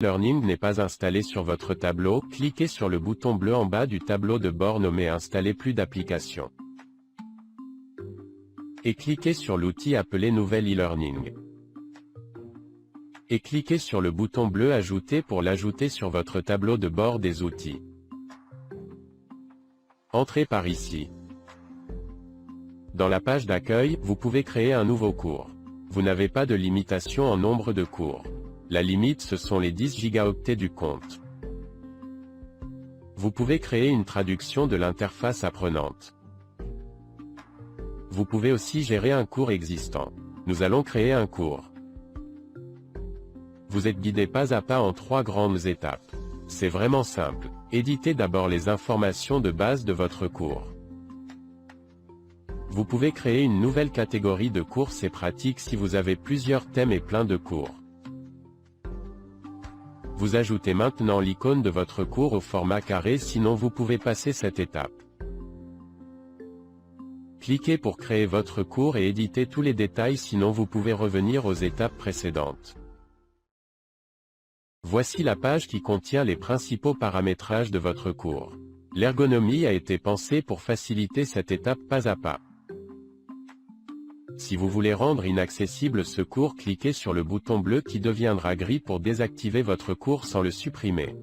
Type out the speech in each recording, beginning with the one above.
e-learning n'est pas installé sur votre tableau, cliquez sur le bouton bleu en bas du tableau de bord nommé Installer plus d'applications. Et cliquez sur l'outil appelé Nouvel e-learning. Et cliquez sur le bouton bleu Ajouter pour l'ajouter sur votre tableau de bord des outils. Entrez par ici. Dans la page d'accueil, vous pouvez créer un nouveau cours. Vous n'avez pas de limitation en nombre de cours. La limite ce sont les 10 gigaoctets du compte. Vous pouvez créer une traduction de l'interface apprenante. Vous pouvez aussi gérer un cours existant. Nous allons créer un cours. Vous êtes guidé pas à pas en 3 grandes étapes. C'est vraiment simple. Éditez d'abord les informations de base de votre cours. Vous pouvez créer une nouvelle catégorie de cours, c'est pratique si vous avez plusieurs thèmes et plein de cours. Vous ajoutez maintenant l'icône de votre cours au format carré, sinon vous pouvez passer cette étape. Cliquez pour créer votre cours et éditer tous les détails, sinon vous pouvez revenir aux étapes précédentes. Voici la page qui contient les principaux paramétrages de votre cours. L'ergonomie a été pensée pour faciliter cette étape pas à pas. Si vous voulez rendre inaccessible ce cours, cliquez sur le bouton bleu qui deviendra gris pour désactiver votre cours sans le supprimer.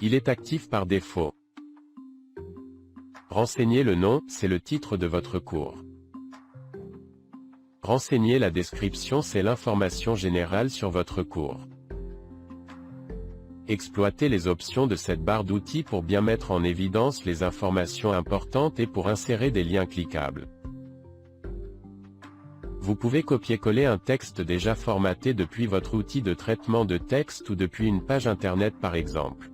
Il est actif par défaut. Renseignez le nom, c'est le titre de votre cours. Renseignez la description, c'est l'information générale sur votre cours. Exploitez les options de cette barre d'outils pour bien mettre en évidence les informations importantes et pour insérer des liens cliquables. Vous pouvez copier-coller un texte déjà formaté depuis votre outil de traitement de texte ou depuis une page internet par exemple.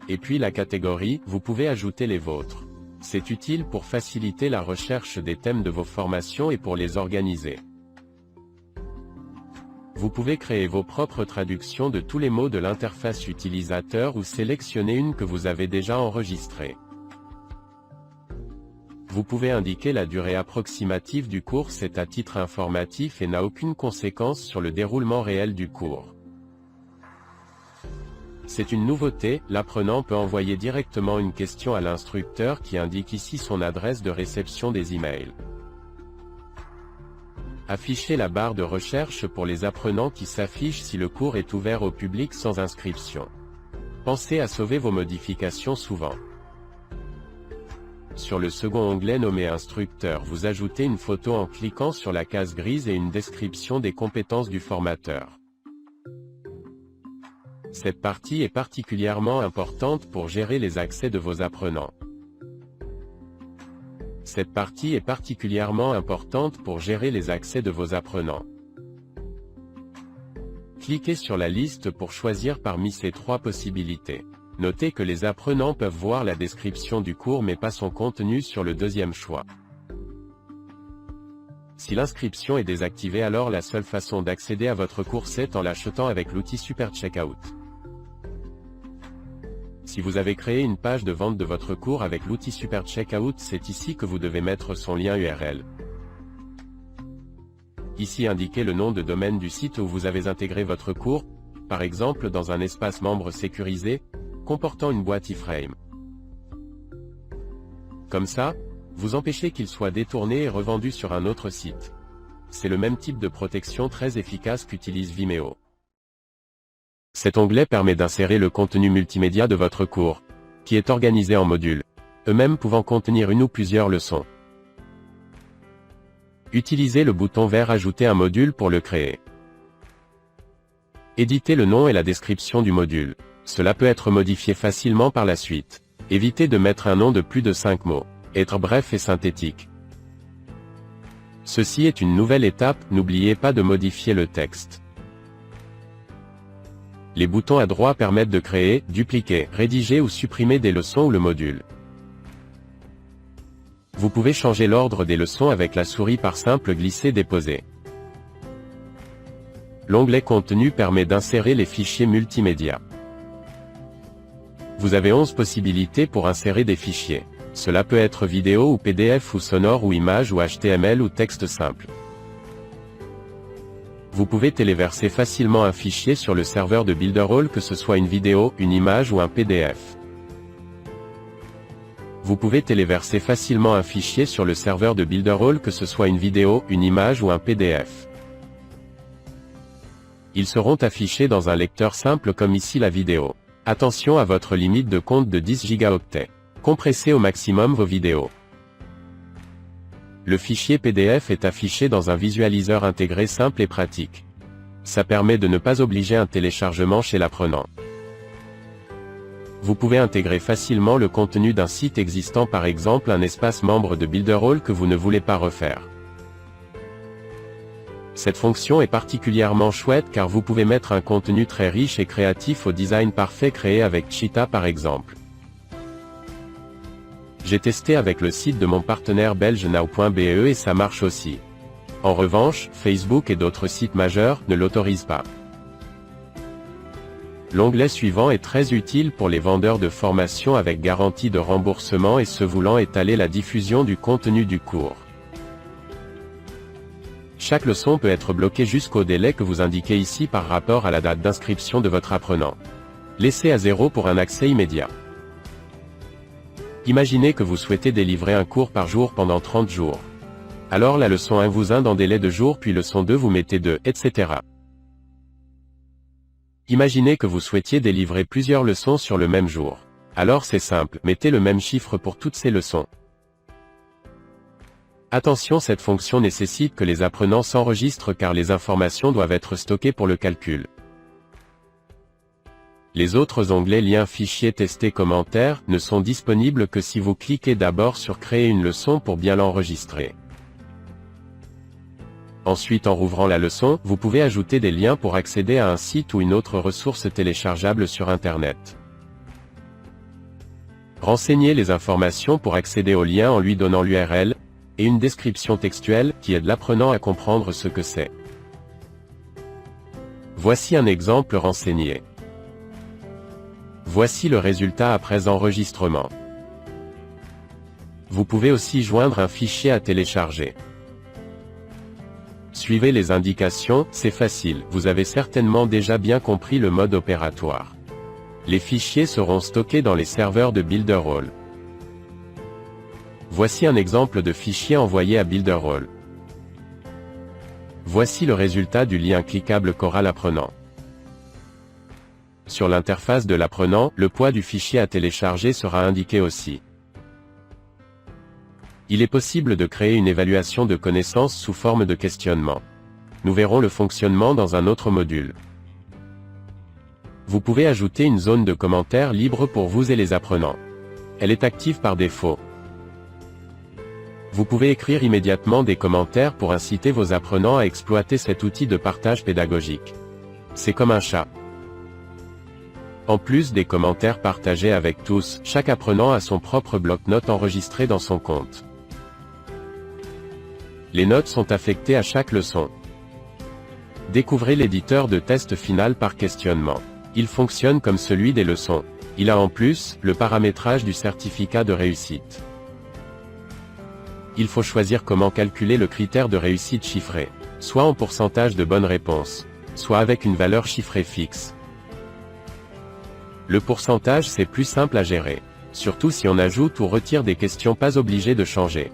Et puis la catégorie, vous pouvez ajouter les vôtres. C'est utile pour faciliter la recherche des thèmes de vos formations et pour les organiser. Vous pouvez créer vos propres traductions de tous les mots de l'interface utilisateur ou sélectionner une que vous avez déjà enregistrée. Vous pouvez indiquer la durée approximative du cours, c'est à titre informatif et n'a aucune conséquence sur le déroulement réel du cours. C'est une nouveauté, l'apprenant peut envoyer directement une question à l'instructeur qui indique ici son adresse de réception des emails. Affichez la barre de recherche pour les apprenants qui s'affiche si le cours est ouvert au public sans inscription. Pensez à sauver vos modifications souvent. Sur le second onglet nommé Instructeur, vous ajoutez une photo en cliquant sur la case grise et une description des compétences du formateur. Cette partie est particulièrement importante pour gérer les accès de vos apprenants. Cette partie est particulièrement importante pour gérer les accès de vos apprenants. Cliquez sur la liste pour choisir parmi ces 3 possibilités. Notez que les apprenants peuvent voir la description du cours mais pas son contenu sur le deuxième choix. Si l'inscription est désactivée, alors la seule façon d'accéder à votre cours c'est en l'achetant avec l'outil Super Checkout. Si vous avez créé une page de vente de votre cours avec l'outil Super Checkout, c'est ici que vous devez mettre son lien URL. Ici indiquez le nom de domaine du site où vous avez intégré votre cours, par exemple dans un espace membre sécurisé, comportant une boîte iframe. Comme ça, vous empêchez qu'il soit détourné et revendu sur un autre site. C'est le même type de protection très efficace qu'utilise Vimeo. Cet onglet permet d'insérer le contenu multimédia de votre cours, qui est organisé en modules, eux-mêmes pouvant contenir une ou plusieurs leçons. Utilisez le bouton vert Ajouter un module pour le créer. Éditez le nom et la description du module. Cela peut être modifié facilement par la suite. Évitez de mettre un nom de plus de 5 mots. Être bref et synthétique. Ceci est une nouvelle étape, n'oubliez pas de modifier le texte. Les boutons à droite permettent de créer, dupliquer, rédiger ou supprimer des leçons ou le module. Vous pouvez changer l'ordre des leçons avec la souris par simple glisser-déposer. L'onglet Contenu permet d'insérer les fichiers multimédia. Vous avez 11 possibilités pour insérer des fichiers. Cela peut être vidéo ou PDF ou sonore ou image ou HTML ou texte simple. Vous pouvez téléverser facilement un fichier sur le serveur de Builderall, que ce soit une vidéo, une image ou un PDF. Vous pouvez téléverser facilement un fichier sur le serveur de Builderall, que ce soit une vidéo, une image ou un PDF. Ils seront affichés dans un lecteur simple comme ici la vidéo. Attention à votre limite de compte de 10 gigaoctets. Compressez au maximum vos vidéos. Le fichier PDF est affiché dans un visualiseur intégré simple et pratique. Ça permet de ne pas obliger un téléchargement chez l'apprenant. Vous pouvez intégrer facilement le contenu d'un site existant, par exemple un espace membre de Builderall que vous ne voulez pas refaire. Cette fonction est particulièrement chouette car vous pouvez mettre un contenu très riche et créatif au design parfait créé avec Cheetah par exemple. J'ai testé avec le site de mon partenaire belge Now.be et ça marche aussi. En revanche, Facebook et d'autres sites majeurs ne l'autorisent pas. L'onglet suivant est très utile pour les vendeurs de formation avec garantie de remboursement et ceux voulant étaler la diffusion du contenu du cours. Chaque leçon peut être bloquée jusqu'au délai que vous indiquez ici par rapport à la date d'inscription de votre apprenant. Laissez à 0 pour un accès immédiat. Imaginez que vous souhaitez délivrer un cours par jour pendant 30 jours. Alors la leçon 1 vous indique dans délai de jour, puis leçon 2 vous mettez 2, etc. Imaginez que vous souhaitiez délivrer plusieurs leçons sur le même jour. Alors c'est simple, mettez le même chiffre pour toutes ces leçons. Attention, cette fonction nécessite que les apprenants s'enregistrent car les informations doivent être stockées pour le calcul. Les autres onglets liens, fichiers, testés, commentaires ne sont disponibles que si vous cliquez d'abord sur créer une leçon pour bien l'enregistrer. Ensuite, en rouvrant la leçon, vous pouvez ajouter des liens pour accéder à un site ou une autre ressource téléchargeable sur Internet. Renseignez les informations pour accéder au lien en lui donnant l'URL, et une description textuelle, qui aide l'apprenant à comprendre ce que c'est. Voici un exemple renseigné. Voici le résultat après enregistrement. Vous pouvez aussi joindre un fichier à télécharger. Suivez les indications, c'est facile, vous avez certainement déjà bien compris le mode opératoire. Les fichiers seront stockés dans les serveurs de Builderall. Voici un exemple de fichier envoyé à Builderall. Voici le résultat du lien cliquable Choral apprenant. Sur l'interface de l'apprenant, le poids du fichier à télécharger sera indiqué aussi. Il est possible de créer une évaluation de connaissances sous forme de questionnement. Nous verrons le fonctionnement dans un autre module. Vous pouvez ajouter une zone de commentaires libre pour vous et les apprenants. Elle est active par défaut. Vous pouvez écrire immédiatement des commentaires pour inciter vos apprenants à exploiter cet outil de partage pédagogique. C'est comme un chat. En plus des commentaires partagés avec tous, chaque apprenant a son propre bloc-notes enregistré dans son compte. Les notes sont affectées à chaque leçon. Découvrez l'éditeur de test final par questionnement. Il fonctionne comme celui des leçons. Il a en plus, le paramétrage du certificat de réussite. Il faut choisir comment calculer le critère de réussite chiffré, soit en pourcentage de bonnes réponses, soit avec une valeur chiffrée fixe. Le pourcentage c'est plus simple à gérer, surtout si on ajoute ou retire des questions pas obligées de changer.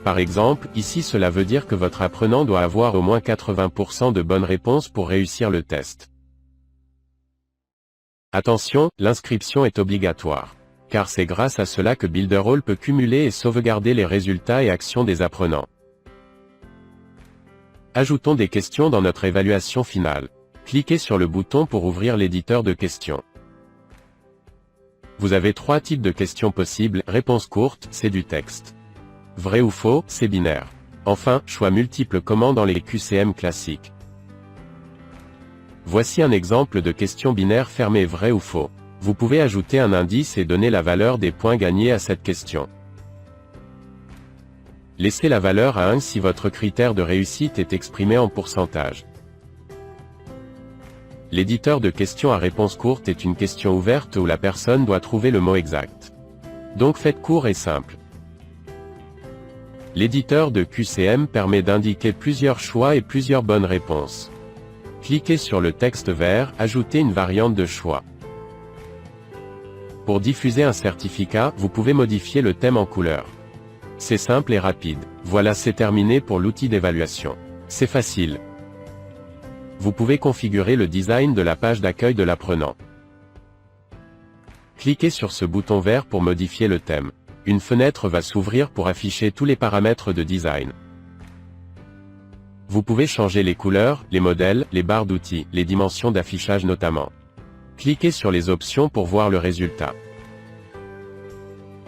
Par exemple, ici cela veut dire que votre apprenant doit avoir au moins 80% de bonnes réponses pour réussir le test. Attention, l'inscription est obligatoire. Car c'est grâce à cela que Builderall peut cumuler et sauvegarder les résultats et actions des apprenants. Ajoutons des questions dans notre évaluation finale. Cliquez sur le bouton pour ouvrir l'éditeur de questions. Vous avez 3 types de questions possibles, réponse courte, c'est du texte. Vrai ou faux, c'est binaire. Enfin, choix multiples comment dans les QCM classiques. Voici un exemple de question binaire fermée vrai ou faux. Vous pouvez ajouter un indice et donner la valeur des points gagnés à cette question. Laissez la valeur à 1 si votre critère de réussite est exprimé en pourcentage. L'éditeur de questions à réponse courte est une question ouverte où la personne doit trouver le mot exact. Donc faites court et simple. L'éditeur de QCM permet d'indiquer plusieurs choix et plusieurs bonnes réponses. Cliquez sur le texte vert, ajoutez une variante de choix. Pour diffuser un certificat, vous pouvez modifier le thème en couleur. C'est simple et rapide. Voilà, c'est terminé pour l'outil d'évaluation. C'est facile. Vous pouvez configurer le design de la page d'accueil de l'apprenant. Cliquez sur ce bouton vert pour modifier le thème. Une fenêtre va s'ouvrir pour afficher tous les paramètres de design. Vous pouvez changer les couleurs, les modèles, les barres d'outils, les dimensions d'affichage notamment. Cliquez sur les options pour voir le résultat.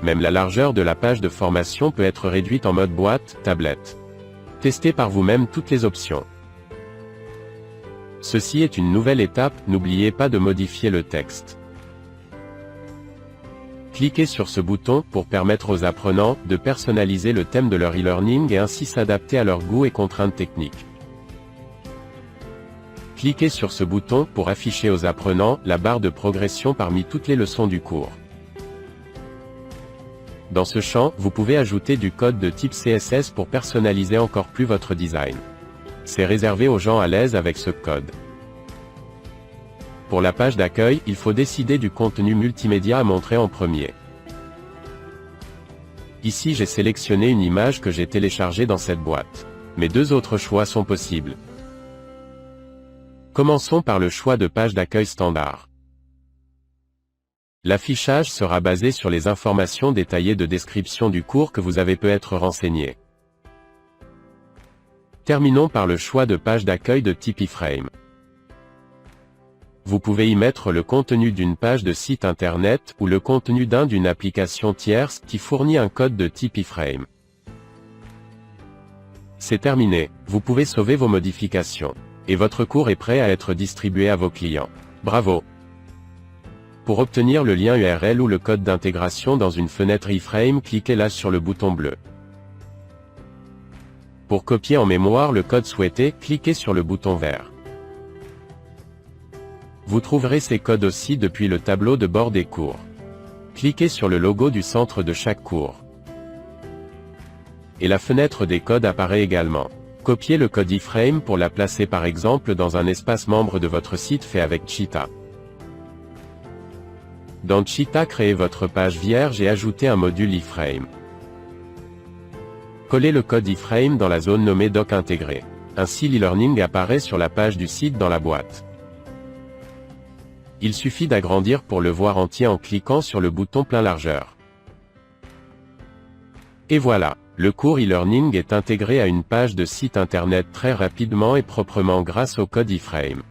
Même la largeur de la page de formation peut être réduite en mode boîte, tablette. Testez par vous-même toutes les options. Ceci est une nouvelle étape, n'oubliez pas de modifier le texte. Cliquez sur ce bouton pour permettre aux apprenants de personnaliser le thème de leur e-learning et ainsi s'adapter à leurs goûts et contraintes techniques. Cliquez sur ce bouton pour afficher aux apprenants la barre de progression parmi toutes les leçons du cours. Dans ce champ, vous pouvez ajouter du code de type CSS pour personnaliser encore plus votre design. C'est réservé aux gens à l'aise avec ce code. Pour la page d'accueil, il faut décider du contenu multimédia à montrer en premier. Ici, j'ai sélectionné une image que j'ai téléchargée dans cette boîte. Mais deux autres choix sont possibles. Commençons par le choix de page d'accueil standard. L'affichage sera basé sur les informations détaillées de description du cours que vous avez peut-être renseigné. Terminons par le choix de page d'accueil de type iframe. Vous pouvez y mettre le contenu d'une page de site internet ou le contenu d'une application tierce qui fournit un code de type iframe. C'est terminé, vous pouvez sauver vos modifications. Et votre cours est prêt à être distribué à vos clients. Bravo! Pour obtenir le lien URL ou le code d'intégration dans une fenêtre iframe, cliquez là sur le bouton bleu. Pour copier en mémoire le code souhaité, cliquez sur le bouton vert. Vous trouverez ces codes aussi depuis le tableau de bord des cours. Cliquez sur le logo du centre de chaque cours. Et la fenêtre des codes apparaît également. Copiez le code iframe pour la placer par exemple dans un espace membre de votre site fait avec Cheetah. Dans Cheetah, créez votre page vierge et ajoutez un module iframe. Collez le code iframe dans la zone nommée Doc intégré. Ainsi l'e-learning apparaît sur la page du site dans la boîte. Il suffit d'agrandir pour le voir entier en cliquant sur le bouton plein largeur. Et voilà. Le cours e-learning est intégré à une page de site internet très rapidement et proprement grâce au code iframe.